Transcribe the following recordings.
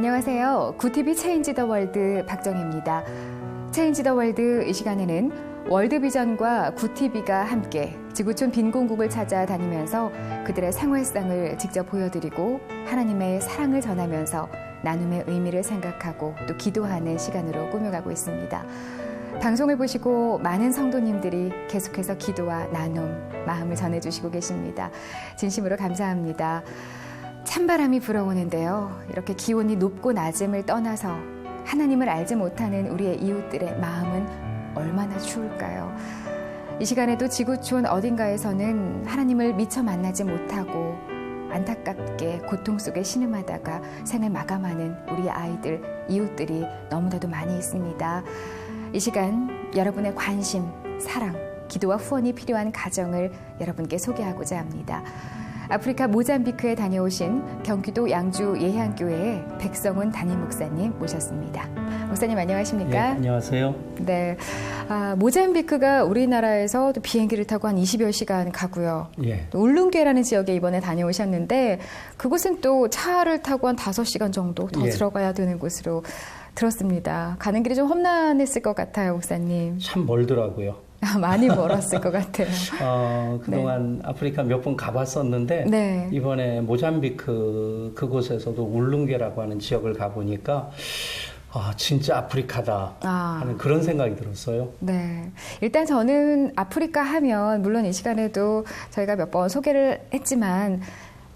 안녕하세요. 구티비 체인지 더 월드 박정희입니다. 체인지 더 월드 이 시간에는 월드비전과 구티비가 함께 지구촌 빈곤국을 찾아다니면서 그들의 생활상을 직접 보여드리고 하나님의 사랑을 전하면서 나눔의 의미를 생각하고 또 기도하는 시간으로 꾸며가고 있습니다. 방송을 보시고 많은 성도님들이 계속해서 기도와 나눔, 마음을 전해주시고 계십니다. 진심으로 감사합니다. 찬바람이 불어오는데요. 이렇게 기온이 높고 낮음을 떠나서 하나님을 알지 못하는 우리의 이웃들의 마음은 얼마나 추울까요? 이 시간에도 지구촌 어딘가에서는 하나님을 미처 만나지 못하고 안타깝게 고통 속에 신음하다가 생을 마감하는 우리 아이들, 이웃들이 너무나도 많이 있습니다. 이 시간 여러분의 관심, 사랑, 기도와 후원이 필요한 가정을 여러분께 소개하고자 합니다. 아프리카 모잠비크에 다녀오신 경기도 양주 예향교회의 백성훈 담임 목사님 모셨습니다. 목사님 안녕하십니까? 네, 안녕하세요. 네, 모잠비크가 우리나라에서 또 비행기를 타고 한 20여 시간 가고요. 예. 또 울룬게라는 지역에 이번에 다녀오셨는데 그곳은 또 차를 타고 한 5시간 정도 더 들어가야 되는 곳으로 들었습니다. 가는 길이 좀 험난했을 것 같아요, 목사님. 참 멀더라고요. 많이 멀었을 것 같아요. 그동안 아프리카 몇 번 가봤었는데 이번에 모잠비크 그곳에서도 울룬게라고 하는 지역을 가보니까 진짜 아프리카다 하는 그런 생각이 들었어요. 네, 일단 저는 아프리카 하면 물론 이 시간에도 저희가 몇 번 소개를 했지만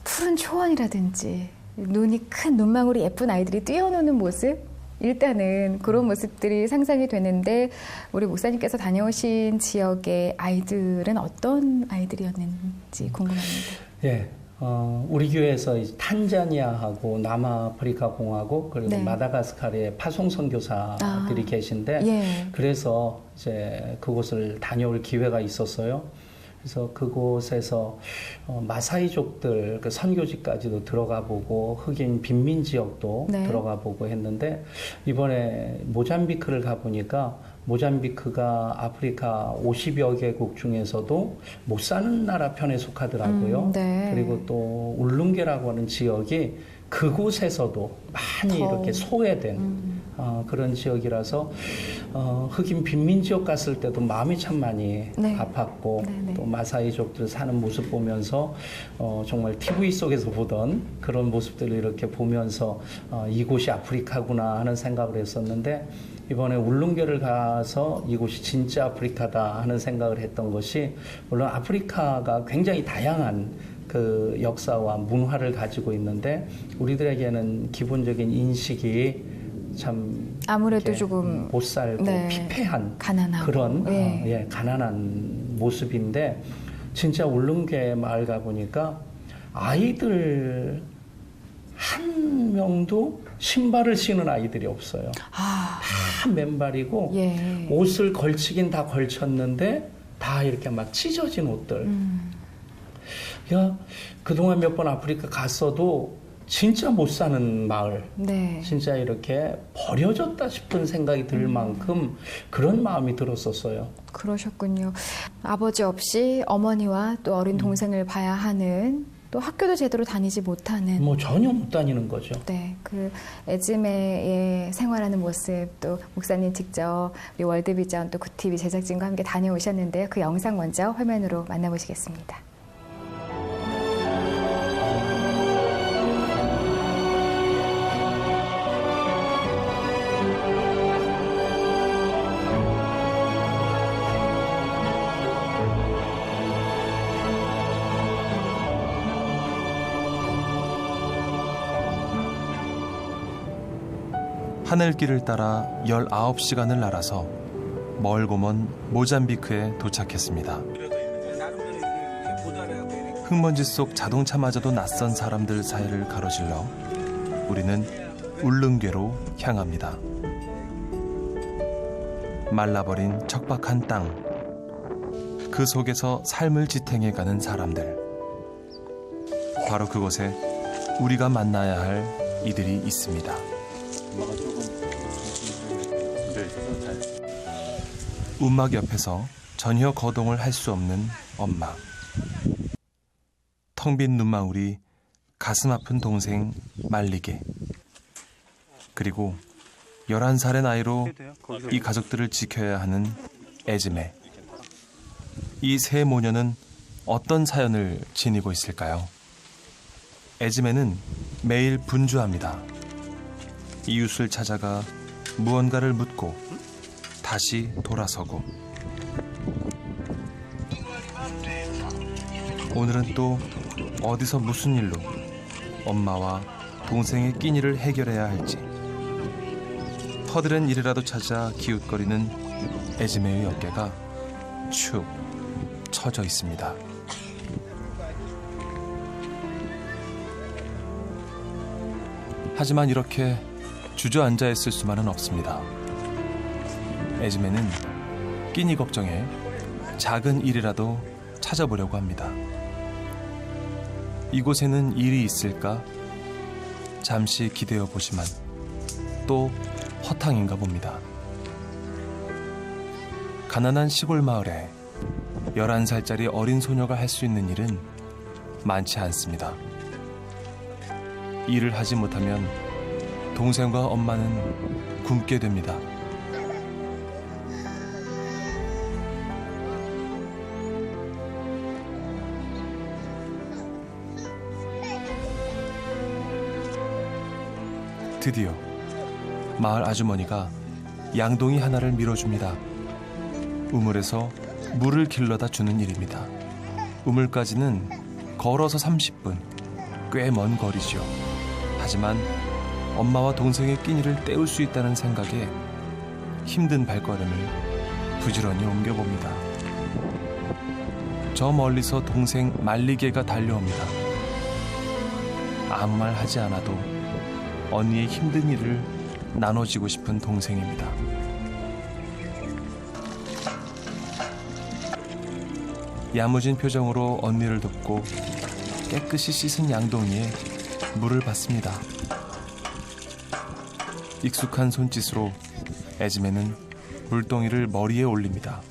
푸른 초원이라든지 눈이 큰 눈망울이 예쁜 아이들이 뛰어노는 모습 일단은 그런 모습들이 상상이 되는데 우리 목사님께서 다녀오신 지역의 아이들은 어떤 아이들이었는지 궁금합니다. 예, 우리 교회에서 탄자니아하고 남아프리카 공화국 그리고 마다가스카르의 파송 선교사들이 계신데 그래서 이제 그곳을 다녀올 기회가 있었어요. 그래서 그곳에서 마사이족들 그 선교지까지도 들어가 보고 흑인 빈민 지역도 들어가 보고 했는데 이번에 모잠비크를 가보니까 모잠비크가 아프리카 50여 개국 중에서도 못 사는 나라 편에 속하더라고요. 그리고 또 울룬게라고 하는 지역이 그곳에서도 많이 이렇게 소외된 그런 지역이라서 흑인 빈민 지역 갔을 때도 마음이 참 많이 아팠고 또 마사이족들 사는 모습 보면서 정말 TV 속에서 보던 그런 모습들을 이렇게 보면서 이곳이 아프리카구나 하는 생각을 했었는데 이번에 울룬게를 가서 이곳이 진짜 아프리카다 하는 생각을 했던 것이 물론 아프리카가 굉장히 다양한 그 역사와 문화를 가지고 있는데 우리들에게는 기본적인 인식이 참 아무래도 조금 못 살고 피폐한 가난하고. 그런 가난한 모습인데 진짜 울룬게 마을 가보니까 아이들 한 명도 신발을 신은 아이들이 없어요. 다 맨발이고 옷을 걸치긴 다 걸쳤는데 다 이렇게 막 찢어진 옷들. 그동안 몇 번 아프리카 갔어도 진짜 못 사는 마을, 진짜 이렇게 버려졌다 싶은 생각이 들 만큼 그런 마음이 들었었어요. 그러셨군요. 아버지 없이 어머니와 또 어린 동생을 봐야 하는 또 학교도 제대로 다니지 못하는 전혀 못 다니는 거죠. 네, 그 에즈메의 생활하는 모습 또 목사님 직접 우리 월드비전 또 구티비 제작진과 함께 다녀오셨는데요. 그 영상 먼저 화면으로 만나보시겠습니다. 하늘길을 따라 19시간을 날아서 멀고 먼 모잠비크에 도착했습니다. 흙먼지 속 자동차마저도 낯선 사람들 사이를 가로질러 우리는 울룬게로 향합니다. 말라버린 척박한 땅, 그 속에서 삶을 지탱해가는 사람들. 바로 그곳에 우리가 만나야 할 이들이 있습니다. 움막 옆에서 전혀 거동을 할 수 없는 엄마. 텅 빈 눈망울이 가슴 아픈 동생 말리게. 그리고 11살의 나이로 이 가족들을 지켜야 하는 에즈메. 이 세 모녀는 어떤 사연을 지니고 있을까요? 에즈메는 매일 분주합니다. 이웃을 찾아가 무언가를 묻고 다시 돌아서고. 오늘은 또 어디서 무슨 일로 엄마와 동생의 끼니를 해결해야 할지. 허드렛 일이라도 찾아 기웃거리는 에즈메의 어깨가 축 처져 있습니다. 하지만 이렇게 주저앉아 있을 수만은 없습니다. 에즈메는 끼니 걱정에 작은 일이라도 찾아보려고 합니다. 이곳에는 일이 있을까? 잠시 기대어 보지만 또 허탕인가 봅니다. 가난한 시골 마을에 11살짜리 어린 소녀가 할 수 있는 일은 많지 않습니다. 일을 하지 못하면 동생과 엄마는 굶게 됩니다. 드디어 마을 아주머니가 양동이 하나를 밀어줍니다. 우물에서 물을 길러다 주는 일입니다. 우물까지는 걸어서 30분, 꽤 먼 거리죠. 하지만 엄마와 동생의 끼니를 때울 수 있다는 생각에 힘든 발걸음을 부지런히 옮겨봅니다. 저 멀리서 동생 말리개가 달려옵니다. 아무 말 하지 않아도 언니의 힘든 일을 나눠지고 싶은 동생입니다. 야무진 표정으로 언니를 돕고 깨끗이 씻은 양동이에 물을 받습니다. 익숙한 손짓으로 에즈메는 물동이를 머리에 올립니다.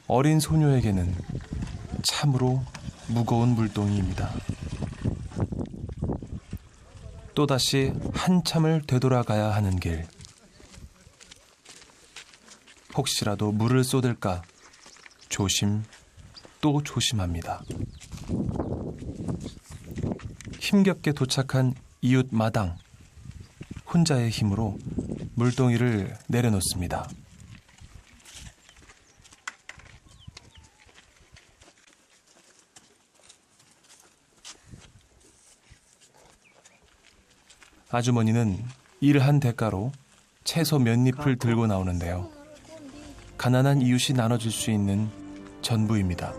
어린 소녀에게는 참으로 무거운 물동이입니다. 또다시 한참을 되돌아가야 하는 길. 혹시라도 물을 쏟을까 조심 또 조심합니다. 힘겹게 도착한 이웃 마당. 혼자의 힘으로 물동이를 내려놓습니다. 아주머니는 일한 대가로 채소 몇 잎을 들고 나오는데요. 가난한 이웃이 나눠줄 수 있는 전부입니다.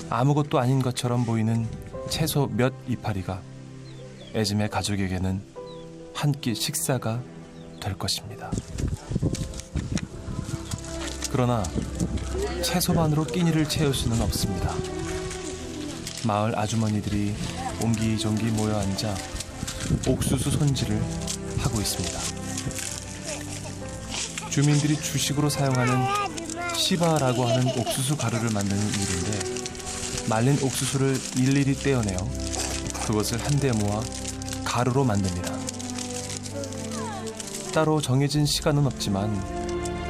아무것도 아닌 것처럼 보이는 채소 몇 이파리가 에즈메 가족에게는 한 끼 식사가 될 것입니다. 그러나 채소만으로 끼니를 채울 수는 없습니다. 마을 아주머니들이 옹기종기 모여 앉아 옥수수 손질을 하고 있습니다. 주민들이 주식으로 사용하는 시바라고 하는 옥수수 가루를 만드는 일인데, 말린 옥수수를 일일이 떼어내어 그것을 한데 모아 가루로 만듭니다. 따로 정해진 시간은 없지만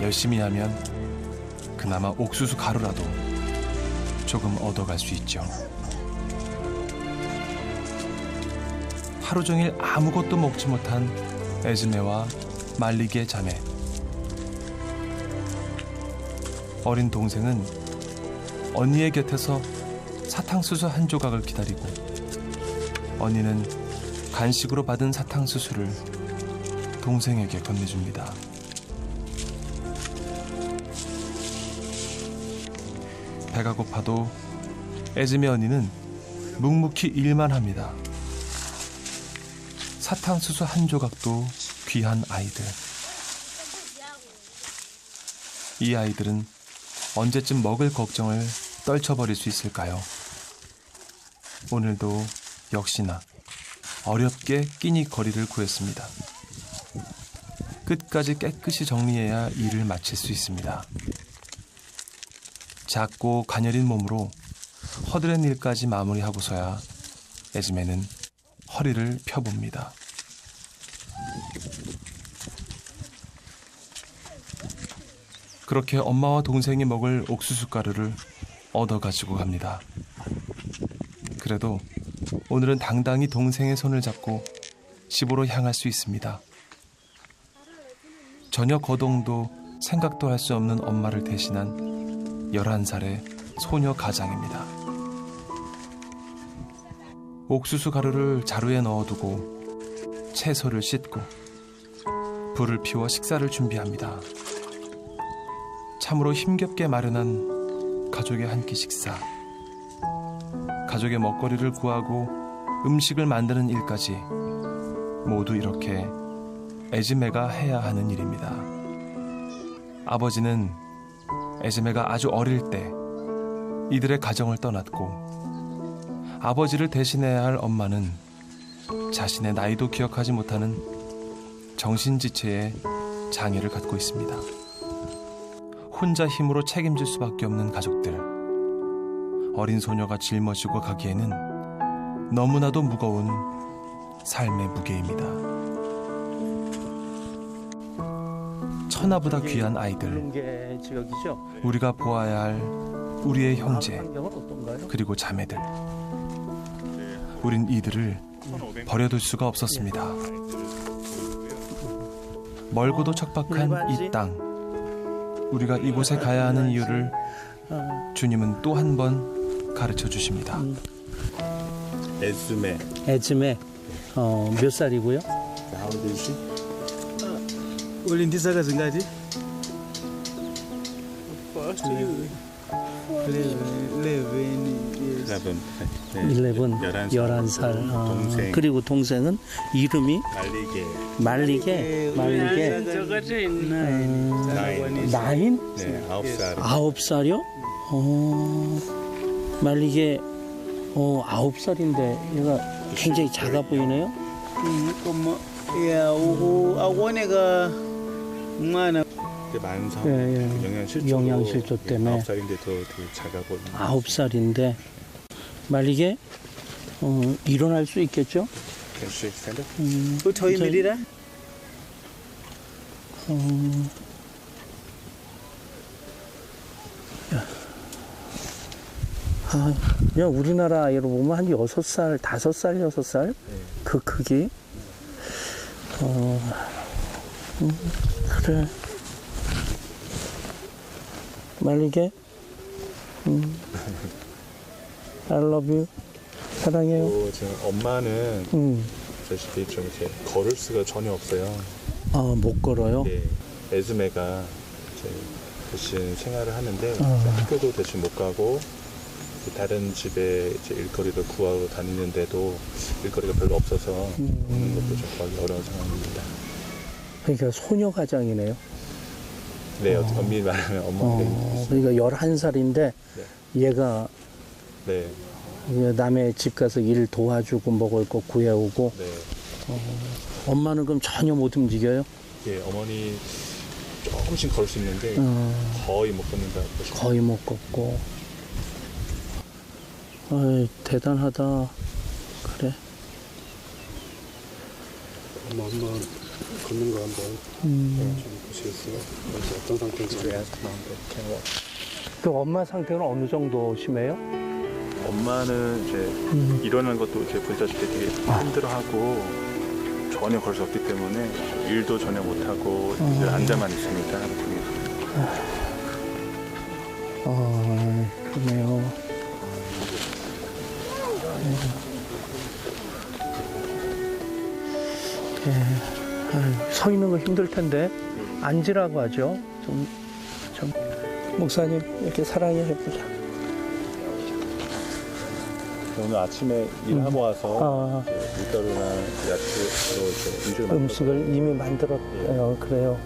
열심히 하면 그나마 옥수수 가루라도 조금 얻어갈 수 있죠. 하루 종일 아무것도 먹지 못한 에즈메와 말리게 자매. 어린 동생은 언니의 곁에서 사탕수수 한 조각을 기다리고, 언니는 간식으로 받은 사탕수수를 동생에게 건네줍니다. 배가 고파도 에즈메 언니는 묵묵히 일만 합니다. 사탕수수 한 조각도 귀한 아이들. 이 아이들은 언제쯤 먹을 걱정을 떨쳐버릴 수 있을까요? 오늘도 역시나 어렵게 끼니 거리를 구했습니다. 끝까지 깨끗이 정리해야 일을 마칠 수 있습니다. 작고 가녀린 몸으로 허드렛 일까지 마무리하고서야 에즈메는 허리를 펴봅니다. 그렇게 엄마와 동생이 먹을 옥수수 가루를 얻어 가지고 갑니다. 그래도 오늘은 당당히 동생의 손을 잡고 집으로 향할 수 있습니다. 전혀 거동도 생각도 할 수 없는 엄마를 대신한 11살의 소녀 가장입니다. 옥수수 가루를 자루에 넣어두고 채소를 씻고 불을 피워 식사를 준비합니다. 참으로 힘겹게 마련한 가족의 한 끼 식사. 가족의 먹거리를 구하고 음식을 만드는 일까지 모두 이렇게 에즈메가 해야 하는 일입니다. 아버지는 에즈메가 아주 어릴 때 이들의 가정을 떠났고 아버지를 대신해야 할 엄마는 자신의 나이도 기억하지 못하는 정신지체의 장애를 갖고 있습니다. 혼자 힘으로 책임질 수밖에 없는 가족들. 어린 소녀가 짊어지고 가기에는 너무나도 무거운 삶의 무게입니다. 천하보다 귀한 아이들, 우리가 보아야 할 우리의 형제, 그리고 자매들. 우린 이들을 버려둘 수가 없었습니다. 멀고도 척박한 이 땅, 우리가 이곳에 가야 하는 이유를 주님은 또 한 번 가르쳐 주십니다. 에즈메. 몇 살이고요? 올린디사가 증가지? 11살. 그리고 동생은 이름이 말리게. 나인? 네, 9살. 9살이요? 말리게 9살인데 얘가 굉장히 작아 보이네요. 만성 영양실조 때문에 9살인데 더 작아 보이네. 9살인데 말리게 일어날 수 있겠죠? 저희 밀이라? 야, 우리나라 아이로 보면 한 6살, 5살, 6살? 그 크기? 그래. 말리게? I love you. 사랑해요. 지금 엄마는 아시다시피 좀 이렇게 걸을 수가 전혀 없어요. 못 걸어요? 네. 에즈메가 이제 대신 생활을 하는데 이제 학교도 대신 못 가고 다른 집에 이제 일거리를 구하러 다니는데도 일거리가 별로 없어서 오는 것도 좀 구하기 어려운 상황입니다. 그러니까 소녀 가장이네요. 네, 엄밀히 말하면 엄마가 그러니까 11살인데 얘가 네. 남의 집 가서 일 도와주고 먹을 거 구해오고. 네. 엄마는 그럼 전혀 못 움직여요? 예, 어머니 조금씩 걸을 수 있는데 거의 못 걷는다. 거의 못 걷고. 어이, 대단하다. 그래. 엄마 걷는 거 한번 좀 보시겠어요? 어떤 상태인지. 그 엄마 상태는 어느 정도 심해요? 엄마는 이제 일어나는 것도 이제 보시다시피 되게 힘들어하고 전혀 걸 수 없기 때문에 일도 전혀 못하고 늘 앉아만 있습니다. 그러네요. 서 있는 거 힘들 텐데 앉으라고 하죠. 좀 목사님 이렇게 사랑해 해보자. 오늘 아침에 일하고 와서 밀가루나 야채로 이제 음식을 이미 만들었대요. 그래요.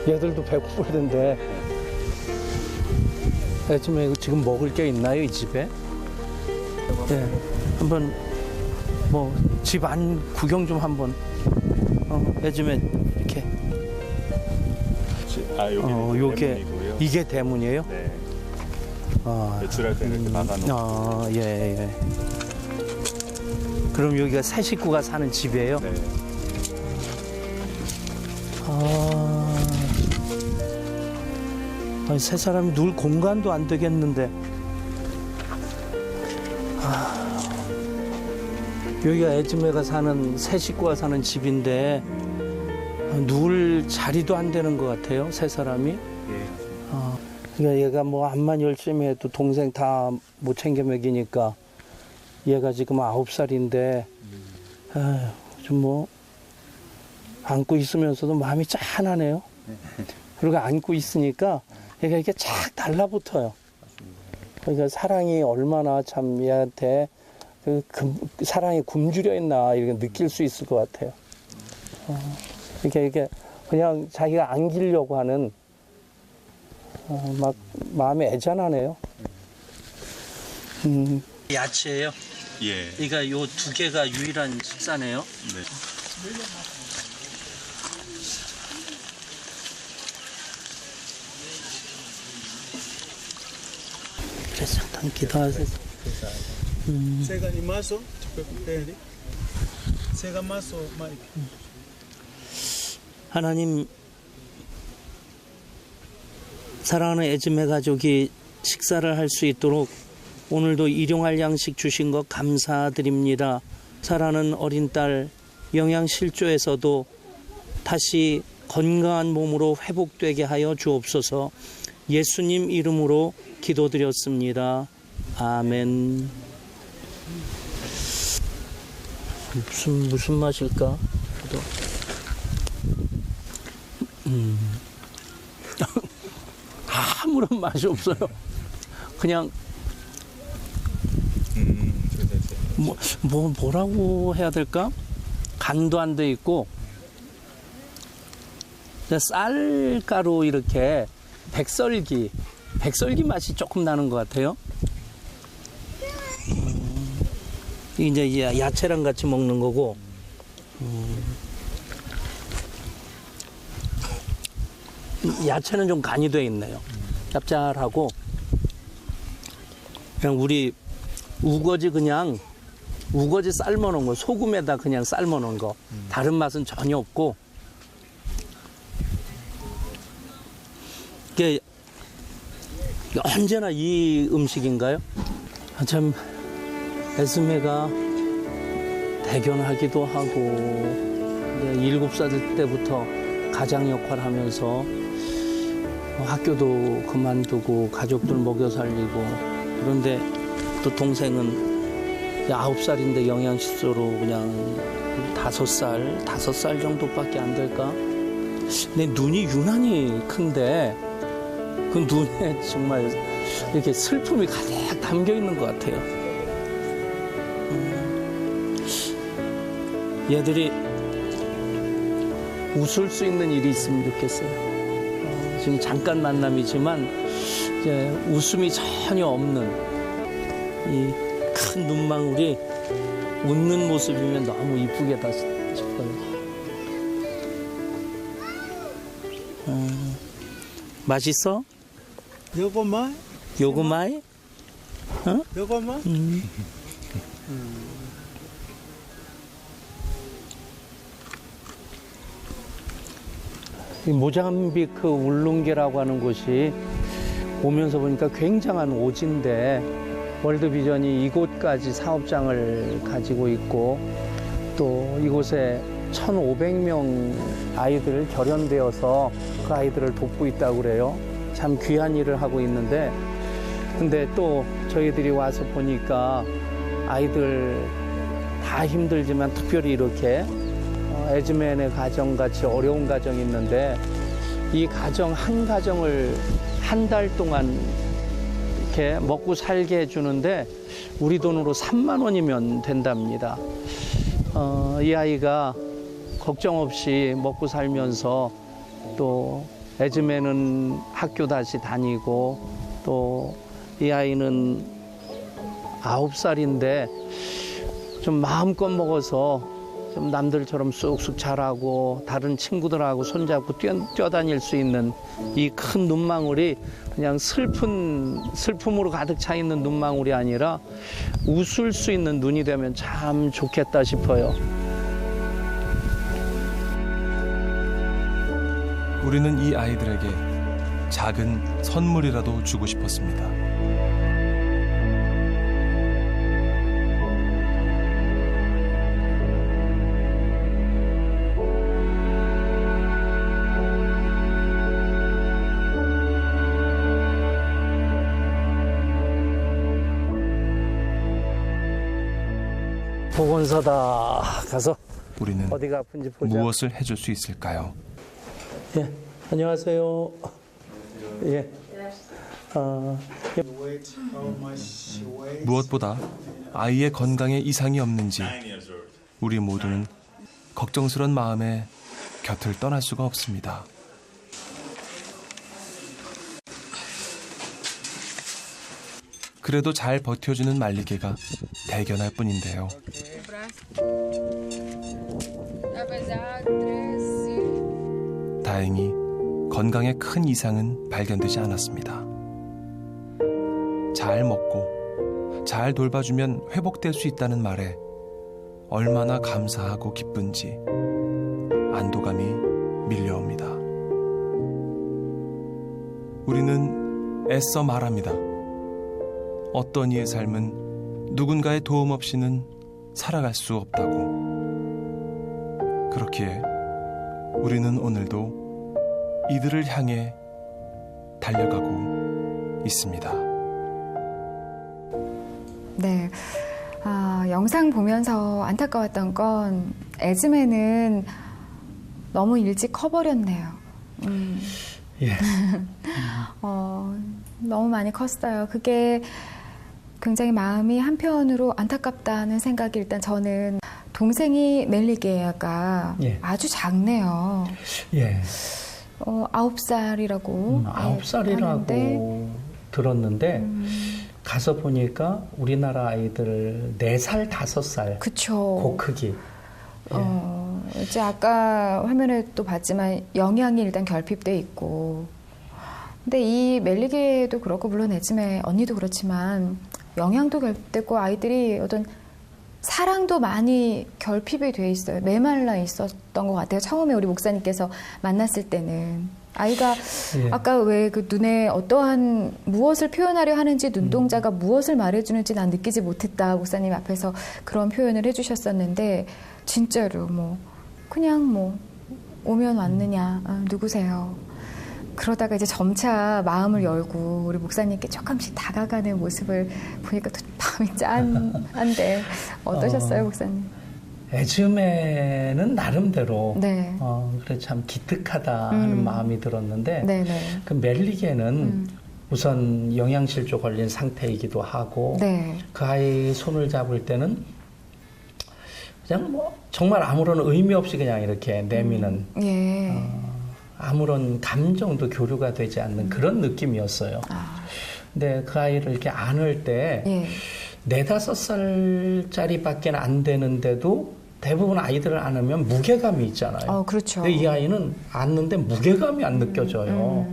얘들도 배고플 텐데 지금 먹을 게 있나요, 이 집에? 네, 한번 뭐 집 안 구경 좀 한번 해주면 이렇게. 요게 대문이고요. 이게 대문이에요? 네. 아, 외출할 때는 이렇게 막아놓고. 예. 그럼 여기가 새 식구가 사는 집이에요? 네. 아니, 세 사람이 누울 공간도 안 되겠는데. 여기가 에즈메가 사는, 새 식구가 사는 집인데, 누울 자리도 안 되는 것 같아요, 세 사람이. 예. 그러니까 얘가 뭐 암만 열심히 해도 동생 다 못 챙겨 먹이니까 얘가 지금 9살인데, 좀 뭐, 안고 있으면서도 마음이 짠하네요. 그리고 안고 있으니까 얘가 이렇게 착 달라붙어요. 그러니까 사랑이 얼마나 참 얘한테 사랑이 굶주려 있나 이렇게 느낄 수 있을 것 같아요. 이렇게 그냥 자기가 안기려고 하는 막 마음이 애잔하네요. 야채예요. 예. 그러니까 요 두 개가 유일한 식사네요. 네. 그래서 잠깐 기도하세요. Sega ni maso, tukupeli. Sega maso, Mike. 하나님, 사랑하는 에즈메 가족이 식사를 할 수 있도록 오늘도 일용할 양식 주신 것 감사드립니다. 사랑하는 어린 딸 영양실조에서도 다시 건강한 몸으로 회복되게 하여 주옵소서. 예수님 이름으로 기도드렸습니다. 아멘. 무슨 맛일까? 아무런 맛이 없어요. 그냥 뭐라고 해야 될까? 간도 안 돼 있고 쌀가루 이렇게 백설기 맛이 조금 나는 것 같아요. 이제 야채랑 같이 먹는 거고. 야채는 좀 간이 돼 있네요. 짭짤하고. 그냥 우리 우거지 삶아 놓은 거, 소금에다 그냥 삶아 놓은 거. 다른 맛은 전혀 없고. 이게 언제나 이 음식인가요? 참 에스메가 대견하기도 하고 7살 때부터 가장 역할을 하면서 학교도 그만두고 가족들 먹여 살리고, 그런데 또 동생은 9살인데 영양실조로 그냥 5살 정도밖에 안 될까? 근데 눈이 유난히 큰데 그 눈에 정말 이렇게 슬픔이 가득 담겨 있는 것 같아요. 얘들이 웃을 수 있는 일이 있으면 좋겠어요. 지금 잠깐 만남이지만 이제 웃음이 전혀 없는 이 큰 눈망울이 웃는 모습이면 너무 이쁘겠다 싶어요. 맛있어? 요거만? 요거마이? 어? 요거만? 이 모잠비크 울룽게라고 하는 곳이 오면서 보니까 굉장한 오지인데, 월드비전이 이곳까지 사업장을 가지고 있고 또 이곳에 1,500명 아이들을 결연되어서 그 아이들을 돕고 있다고 그래요. 참 귀한 일을 하고 있는데, 근데 또 저희들이 와서 보니까 아이들 다 힘들지만 특별히 이렇게 에즈맨의 가정같이 어려운 가정이 있는데, 이 가정 한 가정을 한 달 동안 이렇게 먹고 살게 해주는데 우리 돈으로 3만 원이면 된답니다. 이 아이가 걱정 없이 먹고 살면서 또 에즈맨은 학교 다시 다니고, 또 이 아이는 9살인데 좀 마음껏 먹어서 좀 남들처럼 쑥쑥 자라고 다른 친구들하고 손잡고 뛰어다닐 수 있는 이 큰 눈망울이 그냥 슬픔으로 가득 차 있는 눈망울이 아니라 웃을 수 있는 눈이 되면 참 좋겠다 싶어요. 우리는 이 아이들에게 작은 선물이라도 주고 싶었습니다. 보건소다. 가서 우리는 어디가 아픈지 보자. 무엇을 해줄 수 있을까요? 예, 안녕하세요. 예. Weight, how much weight? 무엇보다 아이의 건강에 이상이 없는지 우리 모두는 걱정스런 마음에 곁을 떠날 수가 없습니다. 그래도 잘 버텨주는 말리개가 대견할 뿐인데요. 다행히 건강에 큰 이상은 발견되지 않았습니다. 잘 먹고 잘 돌봐주면 회복될 수 있다는 말에 얼마나 감사하고 기쁜지 안도감이 밀려옵니다. 우리는 애써 말합니다. 어떤 이의 삶은 누군가의 도움 없이는 살아갈 수 없다고. 그렇기에 우리는 오늘도 이들을 향해 달려가고 있습니다. 네. 영상 보면서 안타까웠던 건 에즈메는 너무 일찍 커버렸네요. 예. 너무 많이 컸어요. 그게 굉장히 마음이 한편으로 안타깝다는 생각이 일단 저는 동생이 멜리게가 예. 아주 작네요. 예. 9살이라고. 9살이라고 들었는데 가서 보니까 우리나라 아이들 4살, 5살 그쵸. 그 크기. 예. 이제 아까 화면에 또 봤지만 영양이 일단 결핍돼 있고 근데 이 멜리게도 그렇고 물론 에즈메 언니도 그렇지만 영양도 결핍되고 아이들이 어떤 사랑도 많이 결핍이 돼 있어요. 메말라 있었던 것 같아요. 처음에 우리 목사님께서 만났을 때는 아이가 예. 아까 왜 그 눈에 어떠한 무엇을 표현하려 하는지 눈동자가 무엇을 말해주는지 난 느끼지 못했다. 목사님 앞에서 그런 표현을 해주셨었는데 진짜로 뭐 그냥 뭐 오면 왔느냐 누구세요. 그러다가 이제 점차 마음을 열고 우리 목사님께 조금씩 다가가는 모습을 보니까 또 마음이 짠한데 어떠셨어요, 목사님? 에즈메는 나름대로 네. 그래 참 기특하다 하는 마음이 들었는데 네네. 그 멜리게는 우선 영양실조 걸린 상태이기도 하고 네. 그 아이 손을 잡을 때는 그냥 뭐 정말 아무런 의미 없이 그냥 이렇게 내미는 예. 아무런 감정도 교류가 되지 않는 그런 느낌이었어요. 근데 그 아이를 이렇게 안을 때 예. 4-5살짜리밖에 안 되는데도 대부분 아이들을 안으면 무게감이 있잖아요. 그렇죠. 근데 이 아이는 안는데 무게감이 안 느껴져요.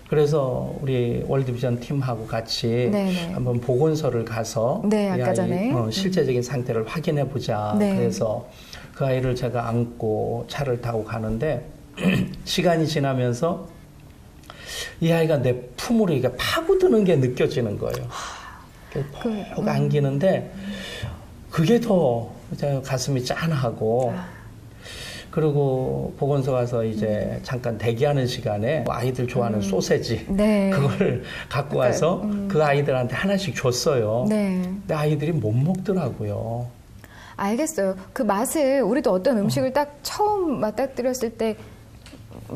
그래서 우리 월드비전 팀하고 같이 네네. 한번 보건소를 가서 네, 이 아까 아이 전에. 실제적인 상태를 확인해 보자. 네. 그래서 그 아이를 제가 안고 차를 타고 가는데 시간이 지나면서 이 아이가 내 품으로 이게 파고드는 게 느껴지는 거예요. 푹 안기는데 그게 더 가슴이 짠하고 그리고 보건소 가서 이제 잠깐 대기하는 시간에 아이들 좋아하는 소세지 네. 그걸 갖고 와서 그 아이들한테 하나씩 줬어요. 네. 근데 아이들이 못 먹더라고요. 알겠어요. 그 맛을 우리도 어떤 음식을 딱 처음 맞닥뜨렸을 때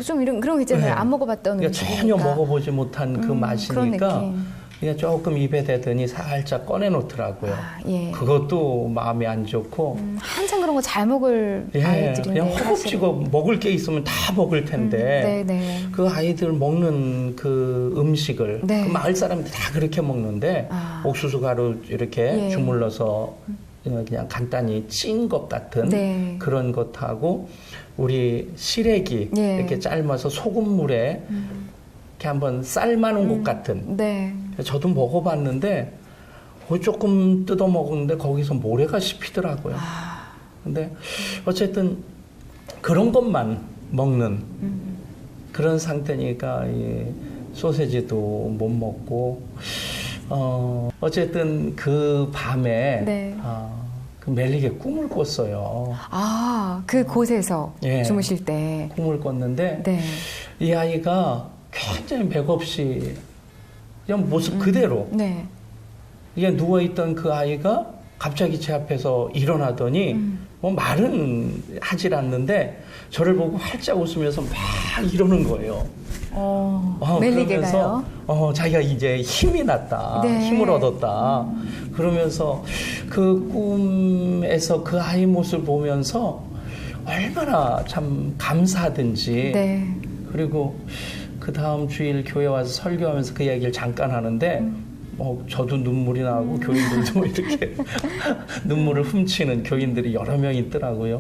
좀 이런 그런 거 있잖아요. 네. 안 먹어봤던 그러니까 음식이니까. 전혀 먹어보지 못한 그 그런 맛이니까 느낌. 그냥 조금 입에 대더니 살짝 꺼내놓더라고요. 예. 그것도 마음이 안 좋고 한참 그런 거 잘 먹을 예, 아이들인데 그냥 허겁지겁 먹을 게 있으면 다 먹을 텐데 네네. 그 아이들 먹는 그 음식을 네. 그 마을 사람들이 다 그렇게 먹는데 옥수수 가루 이렇게 예. 주물러서 그냥 간단히 찐 것 같은 네. 그런 것하고 우리 시래기 예. 이렇게 삶아서 소금물에 이렇게 한번 삶아놓은 것 같은. 네. 저도 먹어봤는데 조금 뜯어 먹었는데 거기서 모래가 씹히더라고요. 근데 어쨌든 그런 것만 먹는 그런 상태니까 이 소세지도 못 먹고 어쨌든 그 밤에 네. 그 멜리게 꿈을 꿨어요. 그 곳에서 예. 주무실 때. 꿈을 꿨는데 네. 이 아이가 굉장히 맥없이 그냥 모습 그대로 네. 이게 누워있던 그 아이가 갑자기 제 앞에서 일어나더니 뭐 말은 하질 않는데 저를 보고 활짝 웃으면서 막 이러는 거예요. 멜리게가요? 그러면서 자기가 이제 힘이 났다. 네. 힘을 얻었다. 그러면서 그 꿈에서 그 아이 모습을 보면서 얼마나 참 감사하든지. 네. 그리고 그 다음 주일 교회 와서 설교하면서 그 이야기를 잠깐 하는데 저도 눈물이 나고 교인들도 이렇게 눈물을 훔치는 교인들이 여러 명 있더라고요.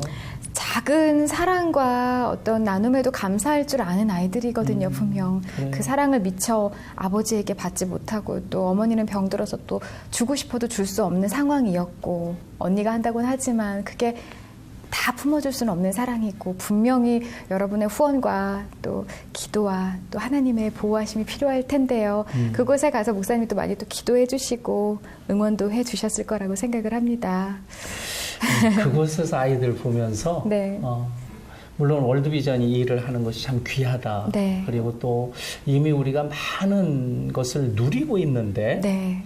작은 사랑과 어떤 나눔에도 감사할 줄 아는 아이들이거든요, 분명. 그래요. 그 사랑을 미처 아버지에게 받지 못하고 또 어머니는 병들어서 또 주고 싶어도 줄 수 없는 상황이었고 언니가 한다고는 하지만 그게 다 품어줄 수는 없는 사랑이고 분명히 여러분의 후원과 또 기도와 또 하나님의 보호하심이 필요할 텐데요. 그곳에 가서 목사님이 또 많이 또 기도해 주시고 응원도 해 주셨을 거라고 생각을 합니다. 그곳에서 아이들 보면서 네. 물론 월드비전이 이 일을 하는 것이 참 귀하다. 네. 그리고 또 이미 우리가 많은 것을 누리고 있는데 네.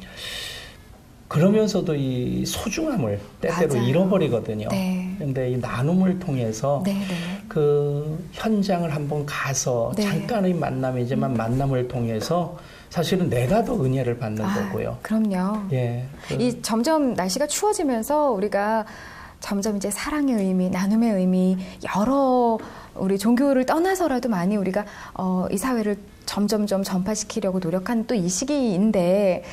그러면서도 이 소중함을 때때로 맞아요. 잃어버리거든요. 네. 그런데 이 나눔을 통해서 네, 네. 그 현장을 한번 가서 네. 잠깐의 만남이지만 만남을 통해서 사실은 내가 더 은혜를 받는 거고요. 그럼요. 예. 이 점점 날씨가 추워지면서 우리가 점점 이제 사랑의 의미, 나눔의 의미, 여러 우리 종교를 떠나서라도 많이 우리가 이 사회를 점점점 전파시키려고 노력한 또 이 시기인데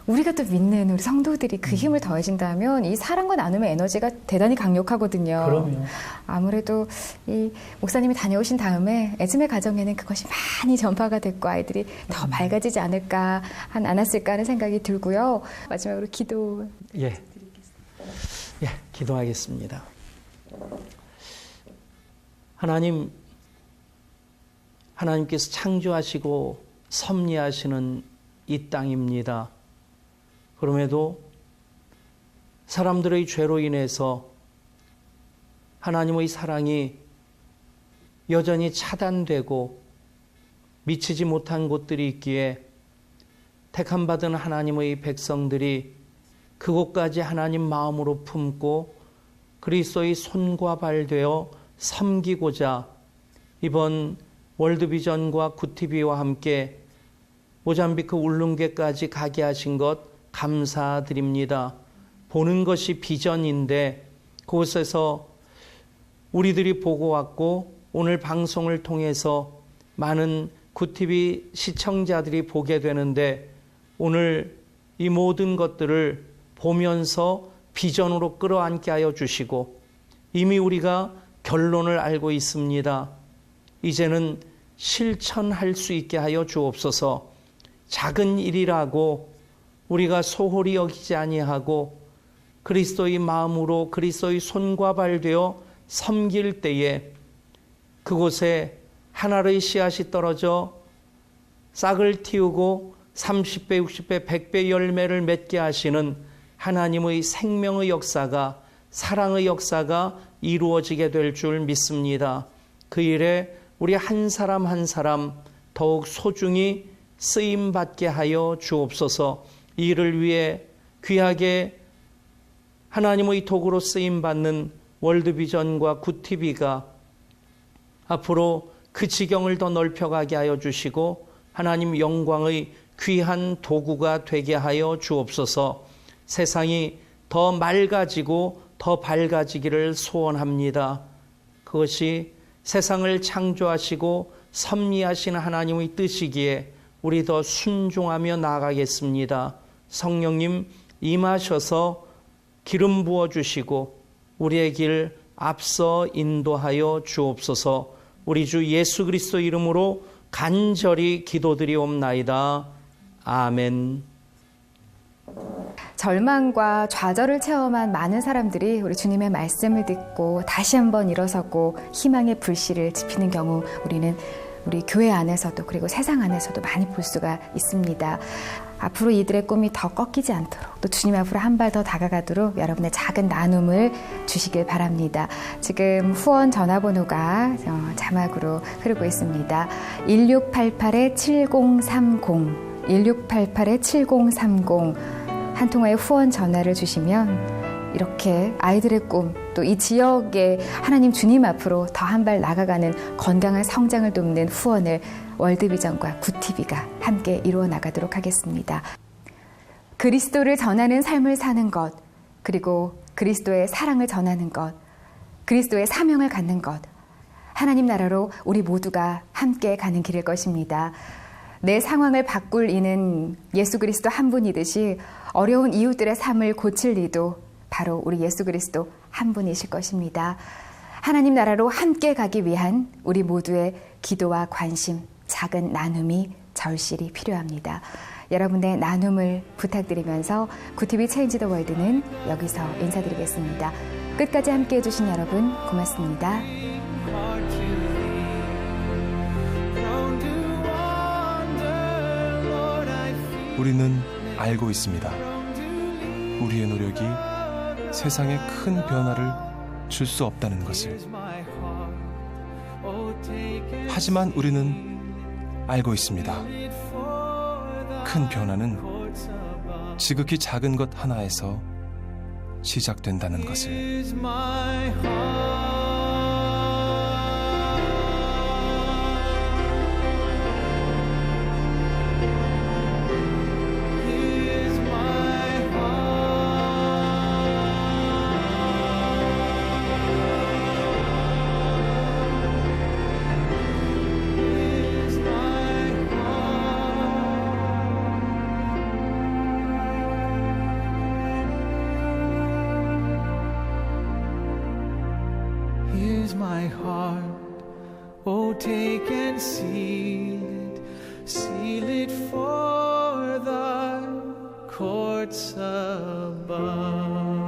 우리가 또 믿는 우리 성도들이 그 힘을 더해진다면 이 사랑과 나눔의 에너지가 대단히 강력하거든요. 그럼요. 아무래도 이 목사님이 다녀오신 다음에 에즈메 가정에는 그것이 많이 전파가 됐고 아이들이 더 밝아지지 않았을까 하는 생각이 들고요. 마지막으로 기도. 예. 예, 기도하겠습니다. 하나님께서 창조하시고 섭리하시는 이 땅입니다. 그럼에도 사람들의 죄로 인해서 하나님의 사랑이 여전히 차단되고 미치지 못한 곳들이 있기에 택함받은 하나님의 백성들이 그곳까지 하나님 마음으로 품고 그리스도의 손과 발 되어 섬기고자 이번 월드비전과 굿TV와 함께 모잠비크 울릉계까지 가게 하신 것 감사드립니다. 보는 것이 비전인데 그곳에서 우리들이 보고 왔고 오늘 방송을 통해서 많은 굿TV 시청자들이 보게 되는데 오늘 이 모든 것들을 보면서 비전으로 끌어안게 하여 주시고 이미 우리가 결론을 알고 있습니다. 이제는 실천할 수 있게 하여 주옵소서. 작은 일이라고 우리가 소홀히 여기지 아니하고 그리스도의 마음으로 그리스도의 손과 발 되어 섬길 때에 그곳에 하나의 씨앗이 떨어져 싹을 틔우고 30배, 60배, 100배 열매를 맺게 하시는 하나님의 생명의 역사가 사랑의 역사가 이루어지게 될 줄 믿습니다. 그 일에 우리 한 사람 한 사람 더욱 소중히 쓰임받게 하여 주옵소서. 이 일을 위해 귀하게 하나님의 도구로 쓰임받는 월드비전과 굿TV가 앞으로 그 지경을 더 넓혀가게 하여 주시고 하나님 영광의 귀한 도구가 되게 하여 주옵소서. 세상이 더 맑아지고 더 밝아지기를 소원합니다. 그것이 세상을 창조하시고 섭리하신 하나님의 뜻이기에 우리 더 순종하며 나아가겠습니다. 성령님 임하셔서 기름 부어 주시고 우리의 길 앞서 인도하여 주옵소서. 우리 주 예수 그리스도 이름으로 간절히 기도드리옵나이다. 아멘. 절망과 좌절을 체험한 많은 사람들이 우리 주님의 말씀을 듣고 다시 한번 일어서고 희망의 불씨를 지피는 경우 우리 교회 안에서도 그리고 세상 안에서도 많이 볼 수가 있습니다. 앞으로 이들의 꿈이 더 꺾이지 않도록 또 주님 앞으로 한 발 더 다가가도록 여러분의 작은 나눔을 주시길 바랍니다. 지금 후원 전화번호가 자막으로 흐르고 있습니다. 1688-7030 1688-7030 한 통화의 후원 전화를 주시면 이렇게 아이들의 꿈, 또 이 지역에 하나님 주님 앞으로 더 한 발 나가가는 건강한 성장을 돕는 후원을 월드비전과 굿TV가 함께 이루어 나가도록 하겠습니다. 그리스도를 전하는 삶을 사는 것, 그리고 그리스도의 사랑을 전하는 것, 그리스도의 사명을 갖는 것, 하나님 나라로 우리 모두가 함께 가는 길일 것입니다. 내 상황을 바꿀 이는 예수 그리스도 한 분이듯이 어려운 이웃들의 삶을 고칠 이도 바로 우리 예수 그리스도 한 분이실 것입니다. 하나님 나라로 함께 가기 위한 우리 모두의 기도와 관심, 작은 나눔이 절실히 필요합니다. 여러분의 나눔을 부탁드리면서 굿TV 체인지 더 월드는 여기서 인사드리겠습니다. 끝까지 함께 해주신 여러분 고맙습니다. 우리는 알고 있습니다. 우리의 노력이 세상에 큰 변화를 줄 수 없다는 것을. 하지만 우리는 알고 있습니다. 큰 변화는 지극히 작은 것 하나에서 시작된다는 것을. Here's my heart, oh take and seal it for the courts above.